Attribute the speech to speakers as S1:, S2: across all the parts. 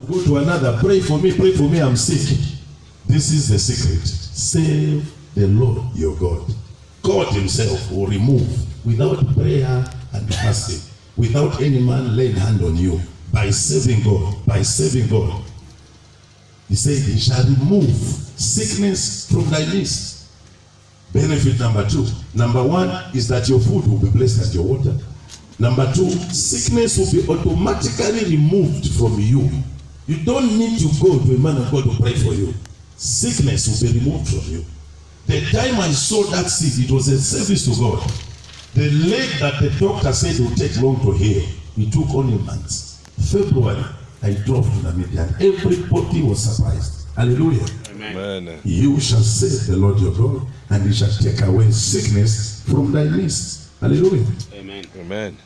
S1: Go to another, pray for me, I'm sick. This is the secret. Save the Lord your God. God himself will remove without prayer and fasting, without any man laying hand on you, by saving God. He said, he shall remove sickness from thy midst. Benefit number 2. Number 1 is that your food will be blessed as your water. Number 2, sickness will be automatically removed from you. You don't need to go to a man of God to pray for you. Sickness will be removed from you. The time I saw that seed, it was a service to God. The leg that the doctor said would take long to heal, it took only months. February, I drove to Namibia and everybody was surprised. Hallelujah.
S2: Amen.
S1: You shall save the Lord your God, and he shall take away sickness from thy midst. Hallelujah.
S2: Amen.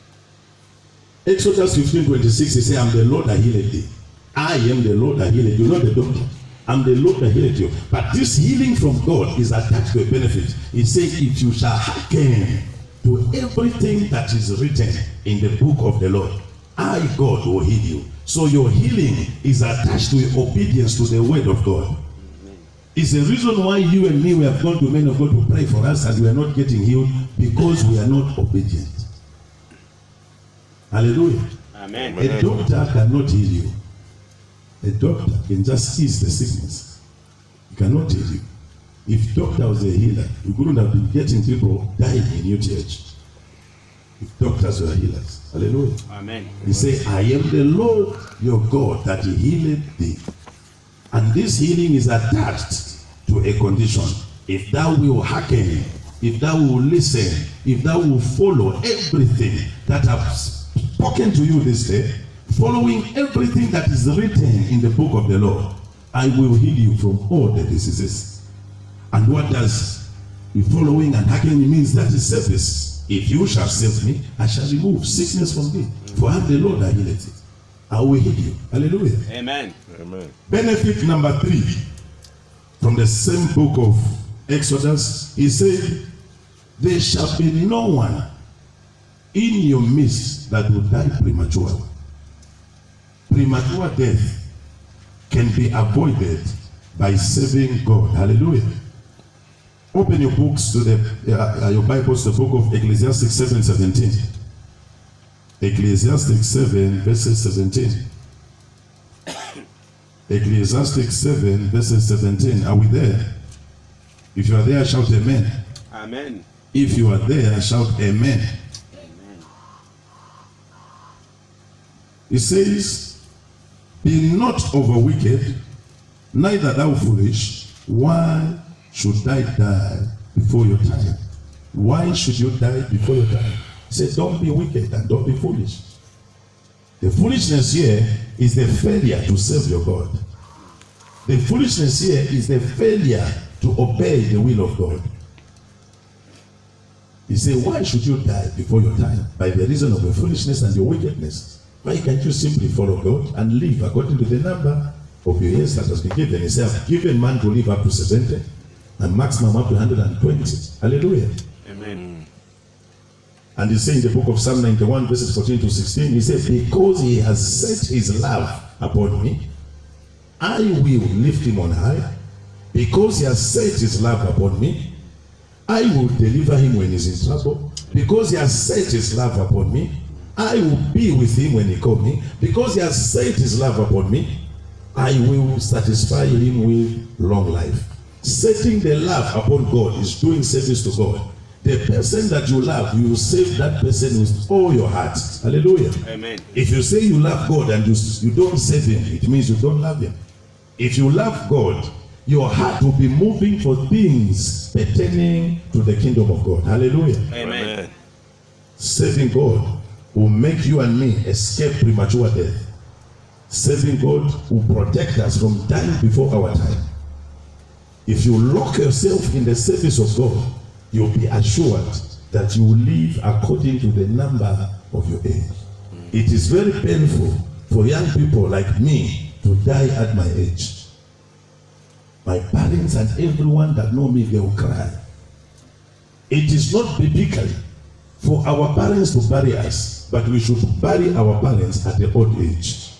S1: Exodus 15:26, he said, I'm the Lord that healed thee. I am the Lord that healed you, not the doctor. I'm the Lord that healed you. But this healing from God is attached to a benefit. He says, if you shall hearken to everything that is written in the book of the Lord, I, God, will heal you. So your healing is attached to your obedience to the word of God. It's the reason why you and me, we have gone to men of God to pray for us and we are not getting healed, because we are not obedient. Hallelujah.
S3: Amen.
S1: A doctor cannot heal you. A doctor can just ease the sickness. He cannot heal you. If doctor was a healer, you couldn't have been getting people dying in your church. If doctors were healers. Hallelujah.
S3: Amen.
S1: He said, I am the Lord your God that healeth thee. And this healing is attached to a condition. If thou will hearken, if thou will listen, if thou will follow everything that I've spoken to you this day, following everything that is written in the book of the Lord, I will heal you from all the diseases. And what does the following and hearkening means? That is service. If you shall save me, I shall remove sickness from thee. For I am the Lord that healeth it. I will heal you. Hallelujah.
S3: Amen.
S1: Benefit number 3 from the same book of Exodus, he said, there shall be no one in your midst that will die prematurely. Premature death can be avoided by serving God. Hallelujah. Open your books to your Bibles, the book of Ecclesiastes 7:17. Ecclesiastes 7 verses 17. Ecclesiastes 7 verses 17. Are we there? If you are there, shout amen.
S3: Amen.
S1: If you are there, shout amen.
S3: Amen.
S1: It says, be not over wicked, neither thou foolish. Why should I die before your time? Why should you die before your time? He said, don't be wicked and don't be foolish. The foolishness here is the failure to serve your God. The foolishness here is the failure to obey the will of God. He said, why should you die before your time? By the reason of your foolishness and your wickedness. Why can't you simply follow God and live according to the number of your years that has been given? He said, I've given man to live up to 70 and maximum up to 120. Hallelujah.
S3: Amen.
S1: And he said in the book of Psalm 91 verses 14 to 16, he says, because he has set his love upon me, I will lift him on high. Because he has set his love upon me, I will deliver him when he's in trouble. Because he has set his love upon me, I will be with him when he calls me. Because he has set his love upon me, I will satisfy him with long life. Setting the love upon God is doing service to God. The person that you love, you will save that person with all your heart. Hallelujah.
S3: Amen.
S1: If you say you love God and you don't save him, it means you don't love him. If you love God, your heart will be moving for things pertaining to the kingdom of God. Hallelujah.
S3: Amen.
S1: Serving God will make you and me escape premature death. Serving God will protect us from dying before our time. If you lock yourself in the service of God, you'll be assured that you will live according to the number of your age. It is very painful for young people like me to die at my age. My parents and everyone that know me, they will cry. It is not biblical for our parents to bury us, but we should bury our parents at the old age.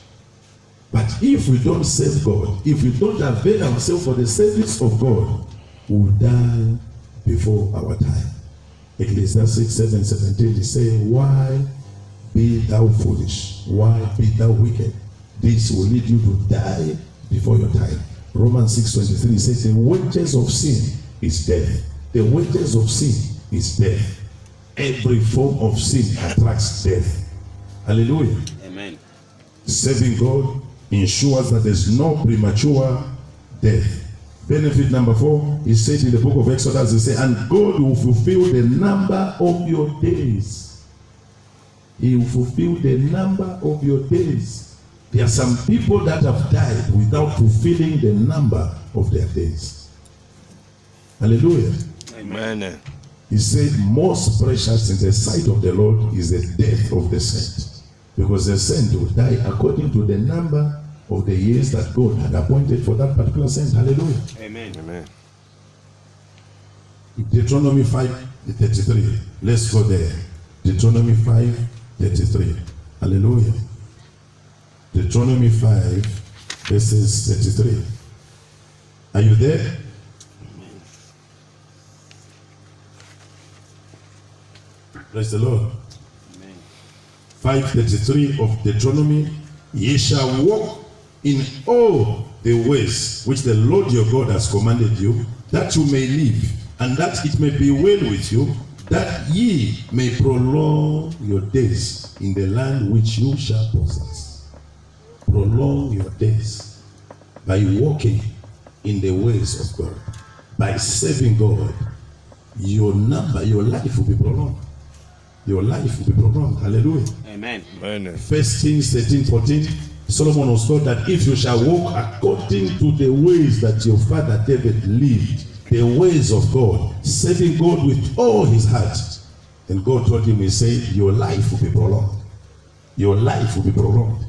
S1: But if we don't serve God, if we don't avail ourselves for the service of God, we will die before our time. Ecclesiastes 7:17, he says, why be thou foolish? Why be thou wicked? This will lead you to die before your time. Romans 6:23 says, the wages of sin is death. The wages of sin is death. Every form of sin attracts death. Hallelujah.
S3: Amen.
S1: Serving God ensures that there's no premature death. Benefit number 4, he said in the book of Exodus, he said, and God will fulfill the number of your days. He will fulfill the number of your days. There are some people that have died without fulfilling the number of their days. Hallelujah.
S2: Amen.
S1: He said, most precious in the sight of the Lord is the death of the saint. Because the saint will die according to the number of the years that God had appointed for that particular saint. Hallelujah.
S3: Amen.
S2: Amen.
S1: Deuteronomy 5:33. Let's go there. Deuteronomy 5:33. Hallelujah. Deuteronomy 5 verses 33. Are you there? Praise the Lord.
S3: Amen.
S1: 5:33 of Deuteronomy. Ye shall walk in all the ways which the Lord your God has commanded you, that you may live, and that it may be well with you, that ye may prolong your days in the land which you shall possess. Prolong your days by walking in the ways of God, by serving God. Your life will be prolonged. Your life will be prolonged. Hallelujah.
S3: Amen.
S2: Amen.
S1: 1 Kings 13:14, Solomon was told that if you shall walk according to the ways that your father David lived, the ways of God, serving God with all his heart, then God told him, he said, your life will be prolonged. Your life will be prolonged.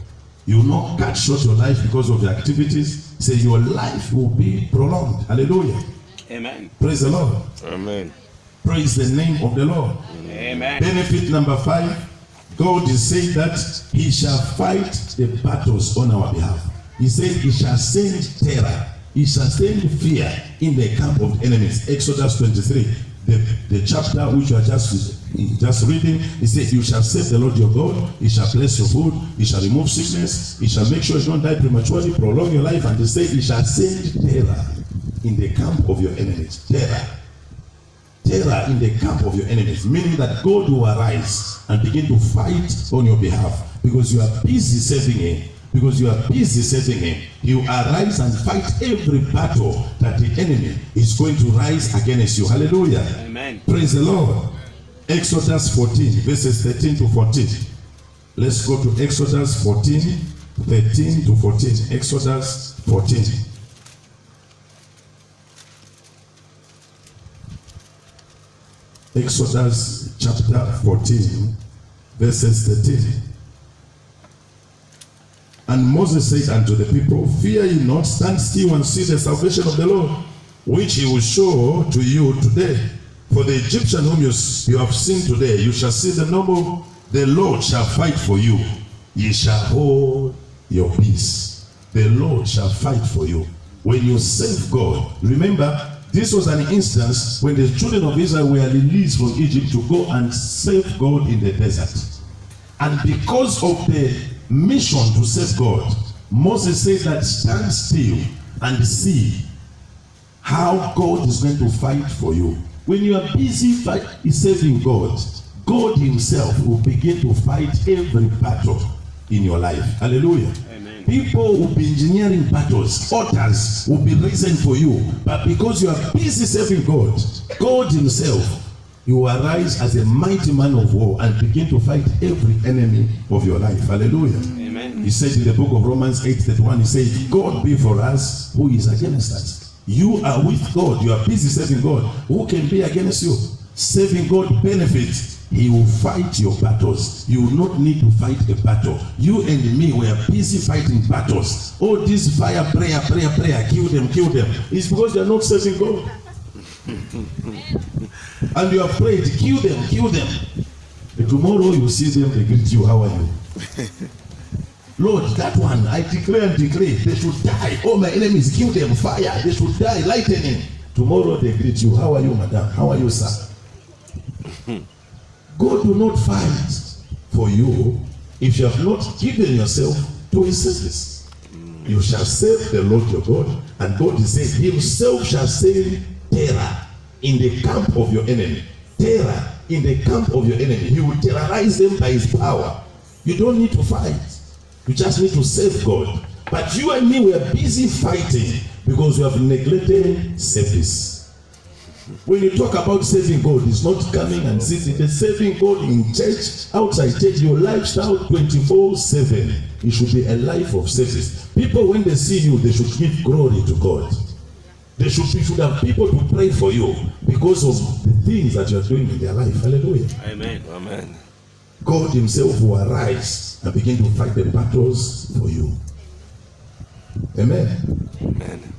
S1: You will not cut short your life because of the activities. Say your life will be prolonged. Hallelujah.
S3: Amen.
S1: Praise the Lord.
S2: Amen.
S1: Praise the name of the Lord.
S3: Amen.
S1: Benefit number 5, God is saying that he shall fight the battles on our behalf. He said he shall send terror, he shall send fear in the camp of enemies. Exodus 23, the chapter which you are just reading, he said, you shall save the Lord your God, he shall bless your food, he shall remove sickness, he shall make sure you don't die prematurely, prolong your life, and he said he shall send terror in the camp of your enemies. Terror in the camp of your enemies, meaning that God will arise and begin to fight on your behalf because you are busy serving him. Because you are busy serving him, he will arise and fight every battle that the enemy is going to rise against you. Hallelujah.
S3: Amen.
S1: Praise the Lord. Exodus 14 verses 13 to 14. Let's go to Exodus 14 13 to 14. Exodus 14. Exodus chapter 14 verses 13. And Moses said unto the people, fear ye not, stand still and see the salvation of the Lord, which he will show to you today. For the Egyptian whom you have seen today, you shall see the number. The Lord shall fight for you. Ye shall hold your peace. The Lord shall fight for you. When you serve God, remember, this was an instance when the children of Israel were released from Egypt to go and serve God in the desert. And because of the mission to serve God, Moses said that stand still and see how God is going to fight for you. When you are busy serving God, God himself will begin to fight every battle in your life. Hallelujah.
S3: Amen.
S1: People will be engineering battles, altars will be risen for you, but because you are busy serving God, God himself, you will arise as a mighty man of war and begin to fight every enemy of your life. Hallelujah.
S3: Amen.
S1: He said in the book of Romans 8:31, he said, if God be for us, who is against us? You are with God. You are busy serving God. Who can be against you? Serving God benefits. He will fight your battles. You will not need to fight a battle. You and me were busy fighting battles. All this fire, prayer, kill them. It's because they are not serving God. And you have prayed, kill them. And tomorrow you see them, they greet you, how are you? Lord, that one, I declare and decree, they should die. All my enemies, give them fire. They should die, lightning. Tomorrow they greet you. How are you, madam? How are you, sir? God will not fight for you if you have not given yourself to his service. You shall serve the Lord your God, and God is saying himself shall send terror in the camp of your enemy. Terror in the camp of your enemy. He will terrorize them by his power. You don't need to fight. You just need to serve God. But you and me, we are busy fighting because we have neglected service. When you talk about serving God, it's not coming and sitting. It's serving God in church, outside church, your lifestyle 24/7. It should be a life of service. People, when they see you, they should give glory to God. You should have people to pray for you because of the things that you are doing in their life. Hallelujah.
S3: Amen.
S2: Amen.
S1: God himself will arise and begin to fight the battles for you. Amen.
S2: Amen.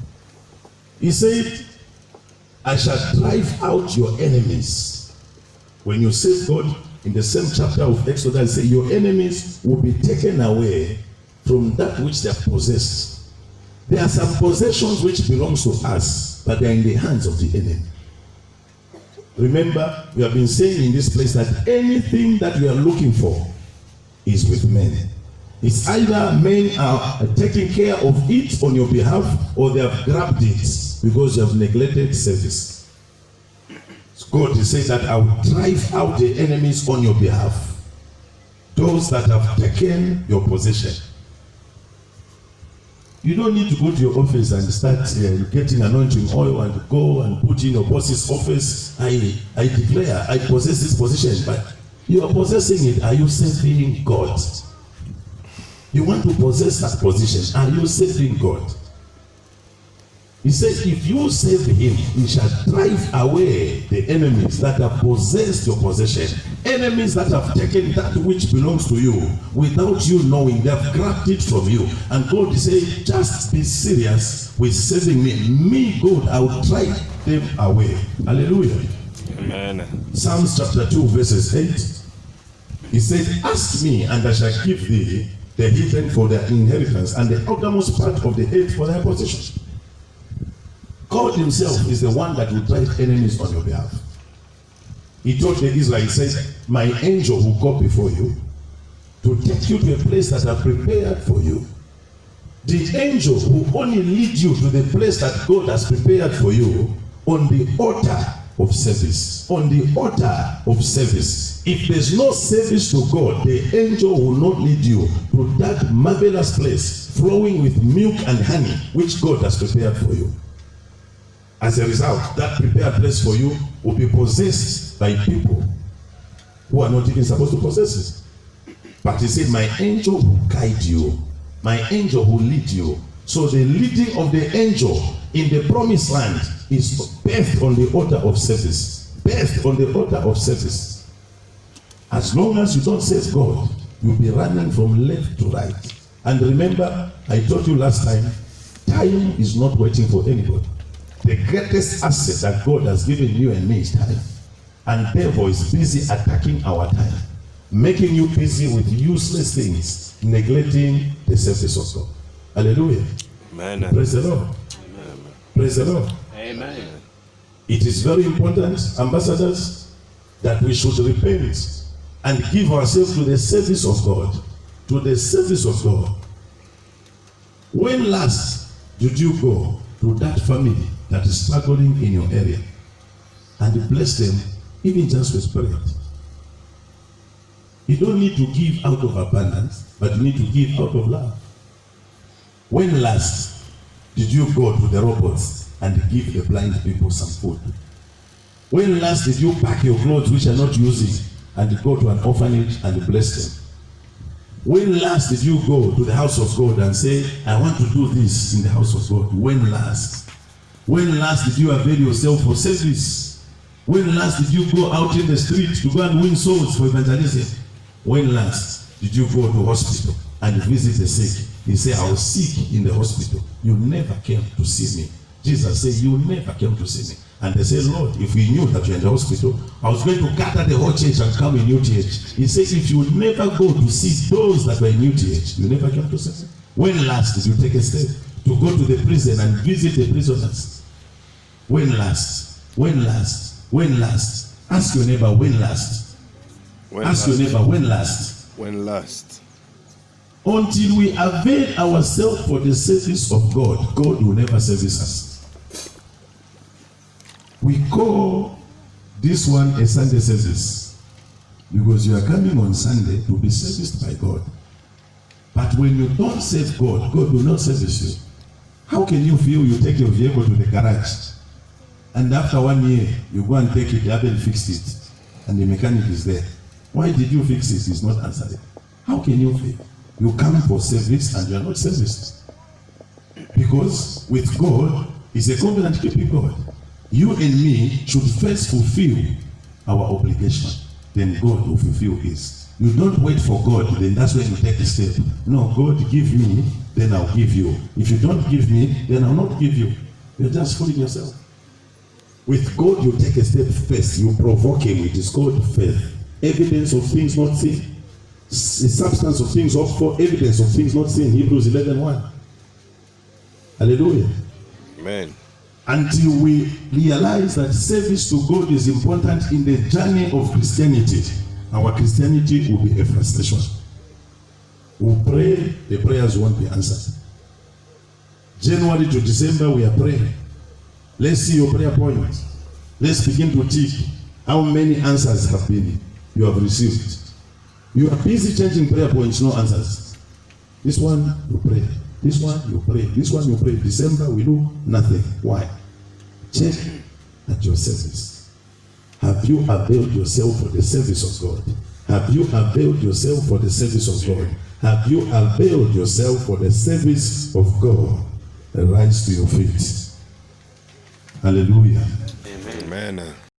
S1: He said, I shall drive out your enemies. When you serve God, in the same chapter of Exodus, say your enemies will be taken away from that which they have possessed. There are some possessions which belong to us, but they are in the hands of the enemy. Remember, we have been saying in this place that anything that we are looking for is with men. It's either men are taking care of it on your behalf, or they have grabbed it because you have neglected service. God is saying that I will drive out the enemies on your behalf, those that have taken your possession. You don't need to go to your office and start getting anointing oil and go and put in your boss's office. I declare I possess this position, but you are possessing it. Are you serving God? You want to possess that position. Are you serving God? He says, if you serve him, he shall drive away the enemies that have possessed your possession. Enemies that have taken that which belongs to you without you knowing. They have grabbed it from you. And God is saying, just be serious with serving me. Me, God, I will drive them away. Hallelujah.
S2: Amen.
S1: Psalms chapter 2, verses 8. He said, ask me, and I shall give thee the heathen for their inheritance, and the outermost part of the earth for their possession. God himself is the one that will drive enemies on your behalf. He told the Israelites, he says, my angel will go before you to take you to a place that I prepared for you. The angel will only lead you to the place that God has prepared for you on the altar of service. On the altar of service. If there's no service to God, the angel will not lead you to that marvelous place flowing with milk and honey which God has prepared for you. As a result, that prepared place for you will be possessed by people who are not even supposed to possess it. But he said, my angel will guide you. My angel will lead you. So the leading of the angel in the promised land is based on the altar of service. Based on the altar of service. As long as you don't serve God, you'll be running from left to right. And remember, I told you last time, time is not waiting for anybody. The greatest asset that God has given you and me is time. And devil is busy attacking our time, making you busy with useless things, neglecting the service of God. Hallelujah.
S2: Amen.
S1: Praise the Lord.
S2: Amen.
S1: Praise the Lord.
S3: Amen.
S1: It is very important, ambassadors, that we should repent and give ourselves to the service of God. To the service of God. When last did you go to that family that is struggling in your area and bless them, even just with bread? You don't need to give out of abundance, but you need to give out of love. When last did you go to the robots and give the blind people some food? When last did you pack your clothes which are not using and go to an orphanage and bless them? When last did you go to the house of God and say, I want to do this in the house of God? When last? When last did you avail yourself for service? When last did you go out in the street to go and win souls for evangelism? When last did you go to hospital and visit the sick? He said, I was sick in the hospital. You never came to see me. Jesus said, you never came to see me. And they said, Lord, if we knew that you're in the hospital, I was going to gather the whole church and come in UTH. He says, if you never go to see those that were in UTH, you never come to service. When last did you take a step to go to the prison and visit the prisoners? When last? When last? When last? Ask your neighbor, when last? Ask your neighbor, when last?
S2: When last?
S1: Until we avail ourselves for the service of God, God will never service us. We call this one a Sunday service because you are coming on Sunday to be serviced by God. But when you don't serve God, God will not service you. How can you feel you take your vehicle to the garage and after 1 year you go and take it, you haven't fixed it, and the mechanic is there? Why did you fix it? He's not answering. How can you feel? You come for service and you are not serviced. Because with God, He's a covenant keeping God. You and me should first fulfill our obligation. Then God will fulfill His. You don't wait for God, then that's when you take a step. No, God, give me, then I'll give you. If you don't give me, then I'll not give you. You're just fooling yourself. With God, you take a step first. You provoke Him. It is called faith. Evidence of things not seen. The substance of things hoped for, evidence of things not seen. Hebrews 11:1. Hallelujah.
S2: Amen.
S1: Until we realize that service to God is important in the journey of Christianity, our Christianity will be a frustration. We'll pray, the prayers won't be answered. January to December, we are praying. Let's see your prayer point. Let's begin to tick how many answers have been you have received. You are busy changing prayer points, no answers. This one, you pray. This one, you pray. This one, you pray. December, we do nothing. Why? Check at your service. Have you availed yourself for the service of God? Have you availed yourself for the service of God? Have you availed yourself for the service of God? Rise to your feet. Hallelujah.
S3: Amen.
S2: Amen.